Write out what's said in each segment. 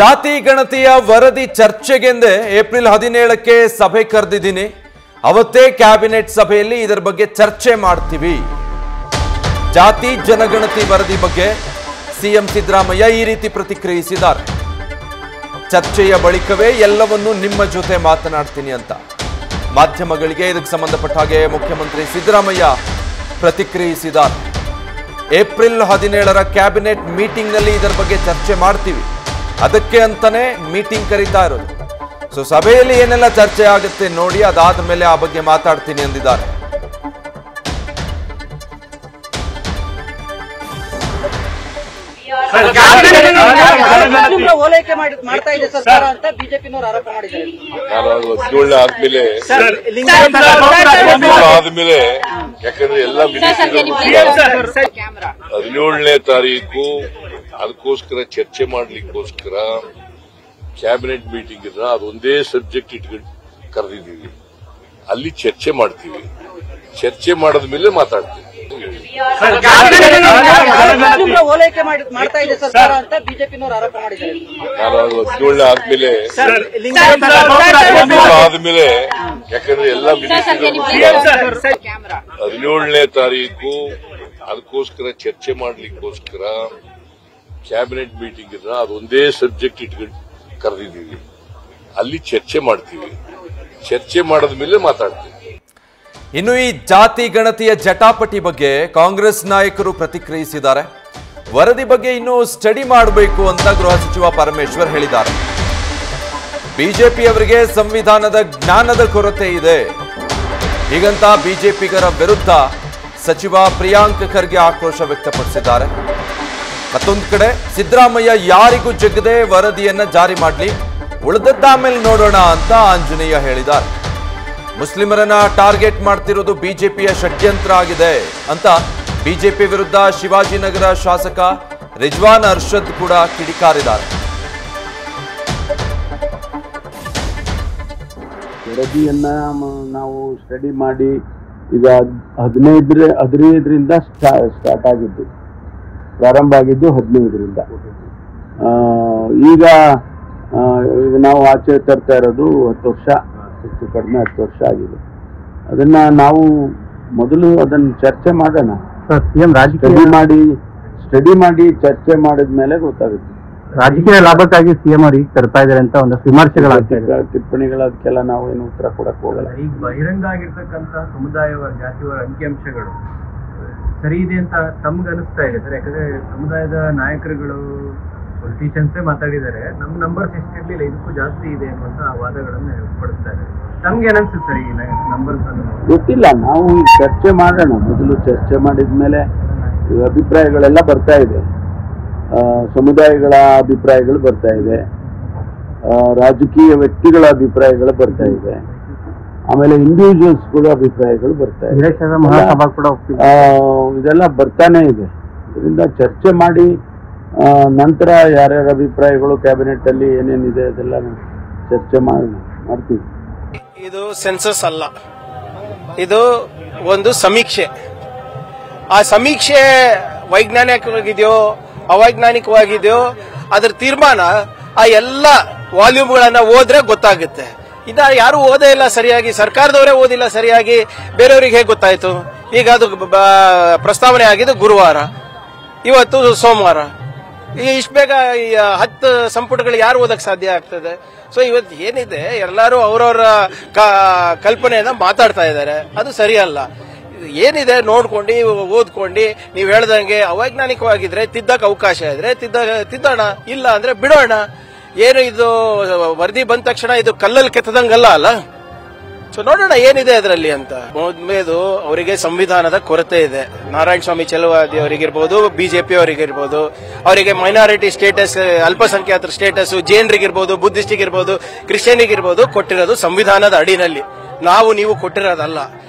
ಜಾತಿ ಗಣತಿಯ ವರದಿ ಚರ್ಚೆಗೆಂದೇ ಏಪ್ರಿಲ್ 17ಕ್ಕೆ ಸಭೆ ಕರೆದಿದ್ದೀನಿ. ಅವತ್ತೇ ಕ್ಯಾಬಿನೆಟ್ ಸಭೆಯಲ್ಲಿ ಇದರ ಬಗ್ಗೆ ಚರ್ಚೆ ಮಾಡ್ತೀವಿ. ಜಾತಿ ಜನಗಣತಿ ವರದಿ ಬಗ್ಗೆ ಸಿಎಂ ಸಿದ್ದರಾಮಯ್ಯ ಈ ರೀತಿ ಪ್ರತಿಕ್ರಿಯಿಸಿದ್ದಾರೆ. ಚರ್ಚೆಯ ಬಳಿಕವೇ ಎಲ್ಲವನ್ನೂ ನಿಮ್ಮ ಜೊತೆ ಮಾತನಾಡ್ತೀನಿ ಅಂತ ಮಾಧ್ಯಮಗಳಿಗೆ ಇದಕ್ಕೆ ಸಂಬಂಧಪಟ್ಟ ಹಾಗೆ ಮುಖ್ಯಮಂತ್ರಿ ಸಿದ್ದರಾಮಯ್ಯ ಪ್ರತಿಕ್ರಿಯಿಸಿದ್ದಾರೆ. ಏಪ್ರಿಲ್ 17ರ ಕ್ಯಾಬಿನೆಟ್ ಮೀಟಿಂಗ್ನಲ್ಲಿ ಇದರ ಬಗ್ಗೆ ಚರ್ಚೆ ಮಾಡ್ತೀವಿ, ಅದಕ್ಕೆ ಅಂತಾನೆ ಮೀಟಿಂಗ್ ಕರೀತಾ ಇರೋದು. ಸೊ ಸಭೆಯಲ್ಲಿ ಏನೆಲ್ಲ ಚರ್ಚೆ ಆಗುತ್ತೆ ನೋಡಿ, ಅದಾದ ಮೇಲೆ ಆ ಬಗ್ಗೆ ಮಾತಾಡ್ತೀನಿ ಎಂದಿದ್ದಾರೆ. ಓಲೈಕೆ ಮಾಡ್ತಾ ಇದೆ ಸರ್ಕಾರ ಅಂತ ಬಿಜೆಪಿನವರು ಆರೋಪ ಮಾಡಿದ್ದಾರೆ. 17 ಆದ್ಮೇಲೆ ಯಾಕಂದ್ರೆ ಎಲ್ಲ 17ನೇ ತಾರೀಕು ಅದಕ್ಕೋಸ್ಕರ ಚರ್ಚೆ ಮಾಡ್ಲಿಕ್ಕೋಸ್ಕರ ಕ್ಯಾಬಿನೆಟ್ ಮೀಟಿಂಗ್ ಇದ್ರೆ ಅದೊಂದೇ ಸಬ್ಜೆಕ್ಟ್ ಇಟ್ಕೊಂಡು ಕರೆದಿದ್ದೀವಿ. ಅಲ್ಲಿ ಚರ್ಚೆ ಮಾಡ್ತೀವಿ, ಚರ್ಚೆ ಮಾಡಿದ್ಮೇಲೆ ಮಾತಾಡ್ತೀವಿ. ಓಲೈಕೆ ಮಾಡ್ತಾ ಇದೆ ಸರ್ಕಾರ ಅಂತ ಬಿಜೆಪಿನವರು ಆರೋಪ ಮಾಡಿದ್ದಾರೆ. 17 ಆದ್ಮೇಲೆ ಯಾಕಂದ್ರೆ ಎಲ್ಲ 17ನೇ ತಾರೀಕು ಅದಕ್ಕೋಸ್ಕರ ಚರ್ಚೆ ಮಾಡ್ಲಿಕ್ಕೋಸ್ಕರ ಕ್ಯಾಬಿನೆಟ್ ಮೀಟಿಂಗ್ ಇದ್ರೆ ಅದೊಂದೇ ಸಬ್ಜೆಕ್ಟ್ ಇಟ್ಕೊಂಡು ಕರೆದಿದ್ದೀವಿ. ಅಲ್ಲಿ ಚರ್ಚೆ ಮಾಡ್ತೀವಿ, ಚರ್ಚೆ ಮಾಡಿದ್ಮೇಲೆ ಮಾತಾಡ್ತೀವಿ. ಇನ್ನು ಈ ಜಾತಿ ಗಣತಿಯ ಜಟಾಪಟಿ ಬಗ್ಗೆ ಕಾಂಗ್ರೆಸ್ ನಾಯಕರು ಪ್ರತಿಕ್ರಿಯಿಸಿದ್ದಾರೆ. ವರದಿ ಬಗ್ಗೆ ಇನ್ನೂ ಸ್ಟಡಿ ಮಾಡಬೇಕು ಅಂತ ಗೃಹ ಸಚಿವ ಪರಮೇಶ್ವರ್ ಹೇಳಿದ್ದಾರೆ. ಬಿಜೆಪಿಯವರಿಗೆ ಸಂವಿಧಾನದ ಜ್ಞಾನದ ಕೊರತೆ ಇದೆ, ಹೀಗಂತ ಬಿಜೆಪಿಗರ ವಿರುದ್ಧ ಸಚಿವ ಪ್ರಿಯಾಂಕ್ ಖರ್ಗೆ ಆಕ್ರೋಶ ವ್ಯಕ್ತಪಡಿಸಿದ್ದಾರೆ. ಮತ್ತೊಂದು ಕಡೆ ಸಿದ್ದರಾಮಯ್ಯ ಯಾರಿಗೂ ಜಗ್ಗದೆ ವರದಿಯನ್ನ ಜಾರಿ ಮಾಡಲಿ, ಉಳಿದದ್ದಾಮೇಲೆ ನೋಡೋಣ ಅಂತ ಆಂಜನೇಯ ಹೇಳಿದ್ದಾರೆ. ಮುಸ್ಲಿಮರನ್ನ ಟಾರ್ಗೆಟ್ ಮಾಡ್ತಿರೋದು ಬಿಜೆಪಿಯ ಷಡ್ಯಂತ್ರ ಆಗಿದೆ ಅಂತ ಬಿಜೆಪಿ ವಿರುದ್ಧ ಶಿವಾಜಿನಗರ ಶಾಸಕ ರಿಜ್ವಾನ್ ಅರ್ಷದ್ ಕೂಡ ಕಿಡಿಕಾರಿದ್ದಾರೆ. ವರದಿಯನ್ನ ನಾವು ಸ್ಟಡಿ ಮಾಡಿ ಈಗ 15ರಿಂದ ಸ್ಟಾರ್ಟ್ ಆಗಿದ್ದು, ಪ್ರಾರಂಭ ಆಗಿದ್ದು 15ರಿಂದ. ಈಗ ನಾವು ಆಚೆ ತರ್ತಾ ಇರೋದು 10 ವರ್ಷ, ಹೆಚ್ಚು ಕಡಿಮೆ 10 ವರ್ಷ ಆಗಿದೆ. ಅದನ್ನ ನಾವು ಮೊದಲು ಅದನ್ನು ಚರ್ಚೆ ಮಾಡೋಣ. ಸ್ಟಡಿ ಮಾಡಿ ಚರ್ಚೆ ಮಾಡಿದ ಮೇಲೆ ಗೊತ್ತಾಗುತ್ತೆ. ರಾಜಕೀಯ ಲಾಭಕ್ಕಾಗಿ ಸಿಎಂ ಅವರು ಈಗ ತರ್ತಾ ಇದ್ದಾರೆ ಅಂತ ಒಂದಷ್ಟು ವಿಮರ್ಶೆಗಳಾಗ್ತದೆ, ಟಿಪ್ಪಣಿಗಳು, ಅದಕ್ಕೆಲ್ಲ ನಾವು ಏನು ಉತ್ತರ ಕೊಡಕ್ ಹೋಗಲ್ಲ. ಈಗ ಬಹಿರಂಗ ಆಗಿರ್ತಕ್ಕಂಥ ಸಮುದಾಯವರ ಜಾತಿಯವರ ಅಂಕಿಅಂಶಗಳು ಸರಿ ಇದೆ ಅಂತ ತಮ್ಗೆ ಅನಿಸ್ತಾ ಇದೆ ಸರ್? ಯಾಕಂದ್ರೆ ಸಮುದಾಯದ ನಾಯಕರುಗಳು, ಪೊಲಿಟಿಷಿಯನ್ಸೇ ಮಾತಾಡಿದ್ದಾರೆ, ನಮ್ಮ ನಂಬರ್ಸ್ ಎಷ್ಟಿರ್ಲಿಲ್ಲ, ಇದಕ್ಕೂ ಜಾಸ್ತಿ ಇದೆ ಅನ್ನುವಂತ ವಾದಗಳನ್ನು ಪಡಿಸ್ತಾ ಇದ್ದಾರೆ. ತಮ್ಗೆ ಏನನ್ಸುತ್ತೆ ಸರ್ ಈ ನಂಬರ್ಸ್ ಅನ್ನು? ಗೊತ್ತಿಲ್ಲ, ನಾವು ಚರ್ಚೆ ಮಾಡೋಣ. ಮೊದಲು ಚರ್ಚೆ ಮಾಡಿದ್ಮೇಲೆ ಅಭಿಪ್ರಾಯಗಳೆಲ್ಲ ಬರ್ತಾ ಇದೆ. ಸಮುದಾಯಗಳ ಅಭಿಪ್ರಾಯಗಳು ಬರ್ತಾ ಇದೆ, ರಾಜಕೀಯ ವ್ಯಕ್ತಿಗಳ ಅಭಿಪ್ರಾಯಗಳು ಬರ್ತಾ ಇದೆ, ಆಮೇಲೆ ಇಂಡಿವಿಜುವಲ್ಸ್ ಕೂಡ ಅಭಿಪ್ರಾಯಗಳು ಬರ್ತಾ ಇದೆ, ಇದೆಲ್ಲ ಬರ್ತಾನೆ ಇದೆ. ಇದರಿಂದ ಚರ್ಚೆ ಮಾಡಿ ನಂತರ ಯಾರ್ಯಾರ ಅಭಿಪ್ರಾಯಗಳು ಕ್ಯಾಬಿನೆಟ್ ಅಲ್ಲಿ ಏನೇನಿದೆ ಅದೆಲ್ಲ ಚರ್ಚೆ ಮಾಡ್ತೀವಿ. ಇದು ಸೆನ್ಸಸ್ ಅಲ್ಲ, ಇದು ಒಂದು ಸಮೀಕ್ಷೆ. ಆ ಸಮೀಕ್ಷೆ ವೈಜ್ಞಾನಿಕವಾಗಿದೆಯೋ ಅವೈಜ್ಞಾನಿಕವಾಗಿದೆಯೋ ಅದರ ತೀರ್ಮಾನ ಆ ಎಲ್ಲ ವಾಲ್ಯೂಮ್ಗಳನ್ನ ಓದ್ರೆ ಗೊತ್ತಾಗುತ್ತೆ. ಇದ ಯಾರು ಓದೇ ಇಲ್ಲ ಸರಿಯಾಗಿ, ಸರ್ಕಾರದವರೇ ಓದಿಲ್ಲ ಸರಿಯಾಗಿ, ಬೇರೆಯವ್ರಿಗೆ ಹೇಗೆ ಗೊತ್ತಾಯ್ತು? ಈಗ ಅದು ಪ್ರಸ್ತಾವನೆ ಆಗಿದ್ದು ಗುರುವಾರ, ಇವತ್ತು ಸೋಮವಾರ. ಇಷ್ಟು ಬೇಗ ಈ 10 ಸಂಪುಟಗಳು ಯಾರು ಓದಕ್ ಸಾಧ್ಯ ಆಗ್ತದೆ? ಸೊ ಇವತ್ತು ಏನಿದೆ, ಎಲ್ಲರೂ ಅವರವರ ಕಲ್ಪನೆಯನ್ನ ಮಾತಾಡ್ತಾ ಇದ್ದಾರೆ, ಅದು ಸರಿಯಲ್ಲ. ಏನಿದೆ ನೋಡ್ಕೊಂಡು ಓದ್ಕೊಂಡು ನೀವು ಹೇಳ್ದಂಗೆ ಅವೈಜ್ಞಾನಿಕವಾಗಿದ್ರೆ ತಿದ್ದಕ್ಕೆ ಅವಕಾಶ ಇದ್ರೆ ತಿದ್ದೋಣ, ಇಲ್ಲ ಅಂದ್ರೆ ಬಿಡೋಣ. ಏನು ಇದು ವರದಿ ಬಂದ ತಕ್ಷಣ ಇದು ಕಲ್ಲಲ್ಲಿ ಕೆತ್ತದಂಗಲ್ಲ ಅಲ್ಲ. ಸೊ ನೋಡೋಣ ಏನಿದೆ ಅದರಲ್ಲಿ ಅಂತ. ಮೊದಲೇದು ಅವರಿಗೆ ಸಂವಿಧಾನದ ಕೊರತೆ ಇದೆ. ನಾರಾಯಣ ಸ್ವಾಮಿ ಚೆಲುವಾದಿ ಅವರಿಗಿರ್ಬೋದು, ಬಿಜೆಪಿ ಅವರಿಗಿರ್ಬೋದು, ಅವರಿಗೆ ಮೈನಾರಿಟಿ ಸ್ಟೇಟಸ್, ಅಲ್ಪಸಂಖ್ಯಾತರ ಸ್ಟೇಟಸ್, ಜೈನರಿಗಿರ್ಬೋದು, ಬುದ್ಧಿಸ್ಟಿಗಿರ್ಬೋದು, ಕ್ರಿಶ್ಚಿಯನಿಗಿರ್ಬೋದು ಕೊಟ್ಟಿರೋದು ಸಂವಿಧಾನದ ಅಡಿನಲ್ಲಿ, ನಾವು ನೀವು ಕೊಟ್ಟಿರೋದಲ್ಲ.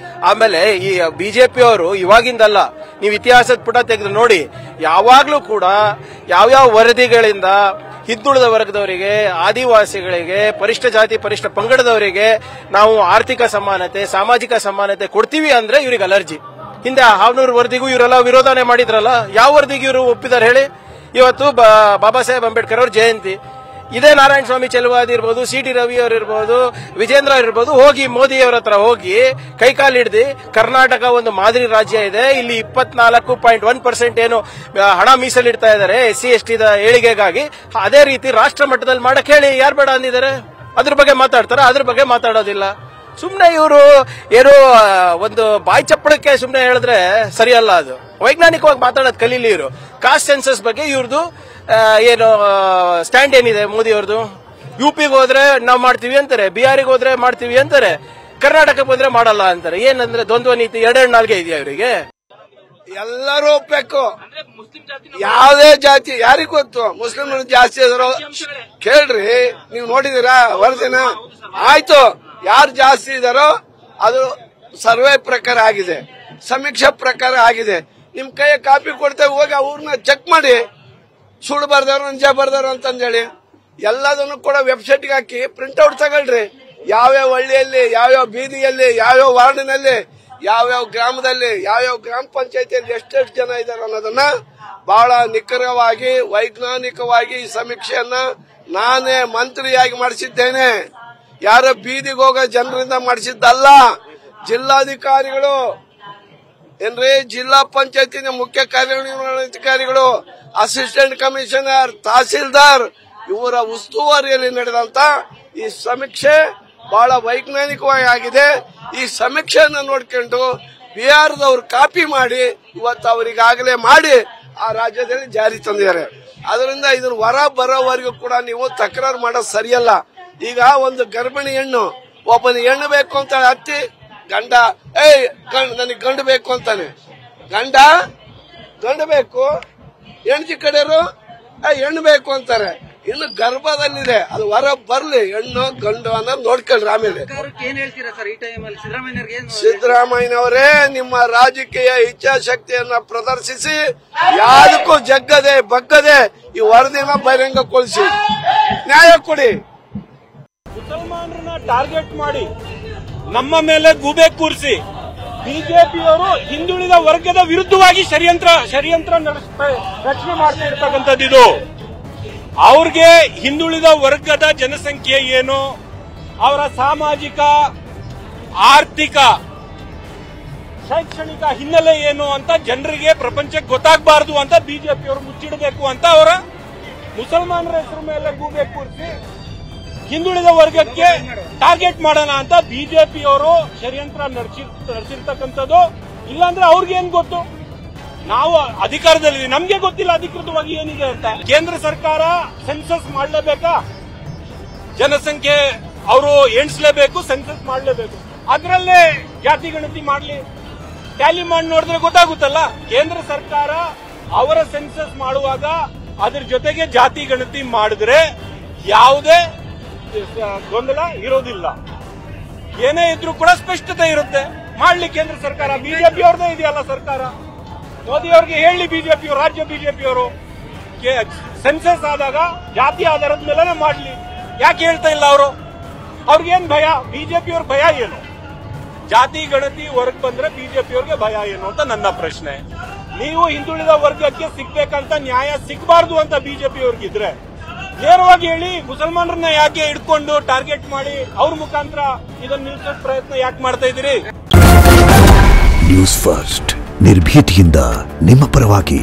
ಆಮೇಲೆ ಈ ಬಿಜೆಪಿ ಅವರು ಇವಾಗಿಂದಲ್ಲ, ನೀವು ಇತಿಹಾಸದ ಪುಟ ತೆಗೆದು ನೋಡಿ, ಯಾವಾಗ್ಲೂ ಕೂಡ ಯಾವ್ಯಾವ ವರದಿಗಳಿಂದ ಹಿಂದುಳಿದ ವರ್ಗದವರಿಗೆ, ಆದಿವಾಸಿಗಳಿಗೆ, ಪರಿಷ್ಠ ಜಾತಿ ಪರಿಷ್ಠ ಪಂಗಡದವರಿಗೆ ನಾವು ಆರ್ಥಿಕ ಸಮಾನತೆ, ಸಾಮಾಜಿಕ ಸಮಾನತೆ ಕೊಡ್ತೀವಿ ಅಂದ್ರೆ ಇವ್ರಿಗೆ ಅಲರ್ಜಿ. ಹಿಂದೆ ಹಾವನೂರು ವರದಿಗೂ ಇವರೆಲ್ಲ ವಿರೋಧನೆ ಮಾಡಿದ್ರಲ್ಲ, ಯಾವ ವರದಿಗೂ ಇವರು ಒಪ್ಪಿದಾರೆ ಹೇಳಿ? ಇವತ್ತು ಬಾಬಾ ಸಾಹೇಬ್ ಅಂಬೇಡ್ಕರ್ ಅವ್ರ ಜಯಂತಿ, ಇದೇ ನಾರಾಯಣ ಸ್ವಾಮಿ ಚೆಲುವಾದಿ ಇರ್ಬೋದು, ಸಿ.ಟಿ. ರವಿ ಅವರು ಇರ್ಬೋದು, ವಿಜೇಂದ್ರ ಇರ್ಬೋದು, ಹೋಗಿ ಮೋದಿ ಅವರ ಹತ್ರ ಹೋಗಿ ಕೈಕಾಲು ಹಿಡ್ದು ಕರ್ನಾಟಕ ಒಂದು ಮಾದರಿ ರಾಜ್ಯ ಇದೆ, ಇಲ್ಲಿ 24.1% ಏನು ಹಣ ಮೀಸಲಿಡ್ತಾ ಇದ್ದಾರೆ SC ST ಏಳಿಗೆಗಾಗಿ, ಅದೇ ರೀತಿ ರಾಷ್ಟ್ರ ಮಟ್ಟದಲ್ಲಿ ಮಾಡಕ್ ಹೇಳಿ. ಯಾರು ಬೇಡ ಅಂದಿದ್ದಾರೆ? ಅದ್ರ ಬಗ್ಗೆ ಮಾತಾಡ್ತಾರ, ಅದ್ರ ಬಗ್ಗೆ ಮಾತಾಡೋದಿಲ್ಲ. ಸುಮ್ನೆ ಇವರು ಏನೋ ಒಂದು ಬಾಯಿ ಚಪ್ಪಳಕ್ಕೆ ಸುಮ್ನೆ ಹೇಳಿದ್ರೆ ಸರಿಯಲ್ಲ. ಅದು ವೈಜ್ಞಾನಿಕವಾಗಿ ಮಾತಾಡೋದು ಕಲೀಲಿ. ಇವರು ಕಾಸ್ಟ್ ಸೆನ್ಸಸ್ ಬಗ್ಗೆ ಇವ್ರದ್ದು ಏನು ಸ್ಟ್ಯಾಂಡ್ ಏನಿದೆ ಮೋದಿ ಅವ್ರದ್ದು? UPಗೆ ಹೋದ್ರೆ ನಾವು ಮಾಡ್ತೀವಿ ಅಂತಾರೆ, ಬಿಹಾರಿಗೆ ಹೋದ್ರೆ ಮಾಡ್ತೀವಿ ಅಂತಾರೆ, ಕರ್ನಾಟಕಕ್ಕೆ ಬಂದ್ರೆ ಮಾಡಲ್ಲ ಅಂತಾರೆ. ಏನಂದ್ರೆ ದ್ವಂದ್ವ ನೀತಿ, ಎರಡೆರಡು ನಾಲ್ಗೆ ಇದೆಯಾ ಇವರಿಗೆ? ಎಲ್ಲರೂ ಒಪ್ಬೇಕು. ಯಾವುದೇ ಜಾತಿ ಯಾರಿಗೂ ಗೊತ್ತು, ಮುಸ್ಲಿಮರು ಜಾಸ್ತಿ ಇದ್ರು ಕೇಳ್ರಿ. ನೀವು ನೋಡಿದೀರಾ ವರದಿನ? ಆಯ್ತು, ಯಾರು ಜಾಸ್ತಿ ಇದಾರೋ ಅದು ಸರ್ವೆ ಪ್ರಕಾರ ಆಗಿದೆ, ಸಮೀಕ್ಷೆ ಪ್ರಕಾರ ಆಗಿದೆ. ನಿಮ್ ಕೈ ಕಾಪಿ ಕೊಡ್ತೇವೆ, ಹೋಗಿ ಅವ್ರನ್ನ ಚೆಕ್ ಮಾಡಿ. ಸುಳ್ಳು ಬರ್ದಾರು ನಿಜ ಬರ್ದಾರು ಅಂತಂದೇಳಿ ಎಲ್ಲದನ್ನು ಕೂಡ ವೆಬ್ಸೈಟ್ಗೆ ಹಾಕಿ ಪ್ರಿಂಟ್ಔಟ್ ತಗೊಳ್ರಿ. ಯಾವ್ಯಾವ ಹಳ್ಳಿಯಲ್ಲಿ, ಯಾವ್ಯಾವ ಬೀದಿಯಲ್ಲಿ, ಯಾವ್ಯಾವ ವಾರ್ಡಿನಲ್ಲಿ, ಯಾವ್ಯಾವ ಗ್ರಾಮದಲ್ಲಿ, ಯಾವ್ಯಾವ ಗ್ರಾಮ ಪಂಚಾಯತಿಯಲ್ಲಿ ಎಷ್ಟೆಷ್ಟು ಜನ ಇದ್ದಾರೆ ಅನ್ನೋದನ್ನ ಬಹಳ ನಿಖರವಾಗಿ ವೈಜ್ಞಾನಿಕವಾಗಿ ಈ ಸಮೀಕ್ಷೆಯನ್ನ ನಾನೇ ಮಂತ್ರಿಯಾಗಿ ಮಾಡಿಸಿದ್ದೇನೆ. ಯಾರೋ ಬೀದಿಗೆ ಹೋಗೋ ಜನರಿಂದ ಮಾಡಿಸಿದ್ದಲ್ಲ. ಜಿಲ್ಲಾಧಿಕಾರಿಗಳು ಏನ್ರಿ, ಜಿಲ್ಲಾ ಪಂಚಾಯತಿನ ಮುಖ್ಯ ಕಾರ್ಯನಿರ್ವಹಣಾಧಿಕಾರಿಗಳು, ಅಸಿಸ್ಟೆಂಟ್ ಕಮಿಷನರ್, ತಹಸೀಲ್ದಾರ್ ಇವರ ಉಸ್ತುವಾರಿಯಲ್ಲಿ ನಡೆದಂತ ಈ ಸಮೀಕ್ಷೆ ಬಹಳ ವೈಜ್ಞಾನಿಕವಾಗಿ ಆಗಿದೆ. ಈ ಸಮೀಕ್ಷೆಯನ್ನು ನೋಡ್ಕೊಂಡು ಬಿಹಾರದವರು ಕಾಪಿ ಮಾಡಿ ಇವತ್ತು ಅವರಿಗಾಗಲೇ ಮಾಡಿ ಆ ರಾಜ್ಯದಲ್ಲಿ ಜಾರಿ ತಂದಿದ್ದಾರೆ. ಅದರಿಂದ ಇದನ್ನು ಹೊರ ಬರೋವರೆಗೂ ಕೂಡ ನೀವು ತಕರಾರು ಮಾಡೋದು ಸರಿಯಲ್ಲ. ಈಗ ಒಂದು ಗರ್ಭಿಣಿ ಹೆಣ್ಣು ಒಬ್ಬನ ಹೆಣ್ಣು ಬೇಕು ಅಂತ ಹತ್ತಿ ಗಂಡ ನನಗೆ ಗಂಡು ಬೇಕು ಅಂತಾನೆ, ಗಂಡು ಬೇಕು, ಹೆಣ್ತಿ ಕಡೆಯವರು ಹೆಣ್ಣು ಬೇಕು ಅಂತಾರೆ. ಇನ್ನು ಗರ್ಭದಲ್ಲಿದೆ, ಅದು ಹೊರ ಬರ್ಲಿ, ಹೆಣ್ಣು ಗಂಡು ಅನ್ನೋದು ನೋಡ್ಕೊಳ್ರಿ. ಆಮೇಲೆ ಸಿದ್ದರಾಮಯ್ಯನವರೇ ನಿಮ್ಮ ರಾಜಕೀಯ ಇಚ್ಛಾಶಕ್ತಿಯನ್ನ ಪ್ರದರ್ಶಿಸಿ ಯಾವುದಕ್ಕೂ ಜಗ್ಗದೆ ಬಗ್ಗದೆ ಈ ವರದಿನ ಬಹಿರಂಗಗೊಳಿಸಿ ನ್ಯಾಯ ಕೊಡಿ. ಮುಸಲ್ಮಾನರನ್ನ ಟಾರ್ಗೆಟ್ ಮಾಡಿ ನಮ್ಮ ಮೇಲೆ ಗೂಬೆ ಕೂರಿಸಿ ಬಿಜೆಪಿಯವರು ಹಿಂದುಳಿದ ವರ್ಗದ ವಿರುದ್ಧವಾಗಿ ಷಡ್ಯಂತ್ರ ರಚನೆ ಮಾಡ್ತಾ ಇರ್ತಕ್ಕಂಥದ್ದು. ಇದು ಅವ್ರಿಗೆ ಹಿಂದುಳಿದ ವರ್ಗದ ಜನಸಂಖ್ಯೆ ಏನು, ಅವರ ಸಾಮಾಜಿಕ ಆರ್ಥಿಕ ಶೈಕ್ಷಣಿಕ ಹಿನ್ನೆಲೆ ಏನು ಅಂತ ಜನರಿಗೆ ಪ್ರಪಂಚಕ್ಕೆ ಗೊತ್ತಾಗಬಾರದು ಅಂತ ಬಿಜೆಪಿಯವರು ಮುಚ್ಚಿಡಬೇಕು ಅಂತ ಅವರ ಮುಸಲ್ಮಾನರ ಹೆಸರು ಮೇಲೆ ಗೂಬೆ ಕೂರಿಸಿ ಹಿಂದುಳಿದ ವರ್ಗಕ್ಕೆ ಟಾರ್ಗೆಟ್ ಮಾಡೋಣ ಅಂತ ಬಿಜೆಪಿಯವರು ಷಡ್ಯಂತ್ರ ನಡೆಸಿರ್ತಕ್ಕಂಥದ್ದು. ಇಲ್ಲಾಂದ್ರೆ ಅವ್ರಿಗೇನ್ ಗೊತ್ತು? ನಾವು ಅಧಿಕಾರದಲ್ಲಿದ್ದೀವಿ, ನಮ್ಗೆ ಗೊತ್ತಿಲ್ಲ ಅಧಿಕೃತವಾಗಿ ಏನಿದೆ ಅಂತ. ಕೇಂದ್ರ ಸರ್ಕಾರ ಸೆನ್ಸಸ್ ಮಾಡಲೇಬೇಕಾ? ಜನಸಂಖ್ಯೆ ಅವರು ಎಣಿಸಲೇಬೇಕು, ಸೆನ್ಸಸ್ ಮಾಡಲೇಬೇಕು. ಅದರಲ್ಲೇ ಜಾತಿ ಗಣತಿ ಮಾಡಲಿ, ಟ್ಯಾಲಿ ಮಾಡಿ ನೋಡಿದ್ರೆ ಗೊತ್ತಾಗುತ್ತಲ್ಲ. ಕೇಂದ್ರ ಸರ್ಕಾರ ಅವರ ಸೆನ್ಸಸ್ ಮಾಡುವಾಗ ಅದ್ರ ಜೊತೆಗೆ ಜಾತಿ ಗಣತಿ ಮಾಡಿದ್ರೆ ಯಾವುದೇ ಗೊಂದಲ ಇರೋದಿಲ್ಲ. ಏನೇ ಇದ್ರೂ ಕೂಡ ಸ್ಪಷ್ಟತೆ ಇರುತ್ತೆ. ಮಾಡ್ಲಿ ಕೇಂದ್ರ ಸರ್ಕಾರ, ಬಿಜೆಪಿ ಅವ್ರದೇ ಇದೆಯಲ್ಲ ಸರ್ಕಾರ, ಮೋದಿ ಅವ್ರಿಗೆ ಹೇಳಿ ಬಿಜೆಪಿಯವರು, ರಾಜ್ಯ ಬಿಜೆಪಿಯವರು ಸೆನ್ಸಸ್ ಆದಾಗ ಜಾತಿ ಆಧಾರದ ಮೇಲೆ ಮಾಡ್ಲಿ. ಯಾಕೆ ಹೇಳ್ತಾ ಇಲ್ಲ ಅವರು? ಅವ್ರಿಗೇನ್ ಭಯ? ಬಿಜೆಪಿಯವ್ರ ಭಯ ಏನು? ಜಾತಿ ಗಣತಿ ಹೊರಗೆ ಬಂದ್ರೆ ಬಿಜೆಪಿಯವ್ರಿಗೆ ಭಯ ಏನು ಅಂತ ನನ್ನ ಪ್ರಶ್ನೆ. ನೀವು ಹಿಂದುಳಿದ ವರ್ಗಕ್ಕೆ ಸಿಗ್ಬೇಕಂತ ನ್ಯಾಯ ಸಿಗಬಾರ್ದು ಅಂತ ಬಿಜೆಪಿಯವ್ರಿಗಿದ್ರೆ ನೇರವಾಗಿ ಹೇಳಿ. ಮುಸಲ್ಮಾನರನ್ನ ಯಾಕೆ ಹಿಡ್ಕೊಂಡು ಟಾರ್ಗೆಟ್ ಮಾಡಿ ಅವ್ರ ಮುಖಾಂತರ ಇದನ್ನು ನಿಲ್ಲಿಸೋ ಪ್ರಯತ್ನ ಯಾಕೆ ಮಾಡ್ತಾ ಇದ್ದೀರಿ? ನ್ಯೂಸ್ ಫಸ್ಟ್ ನಿರ್ಭೀತಿಯಿಂದ ನಿಮ್ಮ ಪರವಾಗಿ.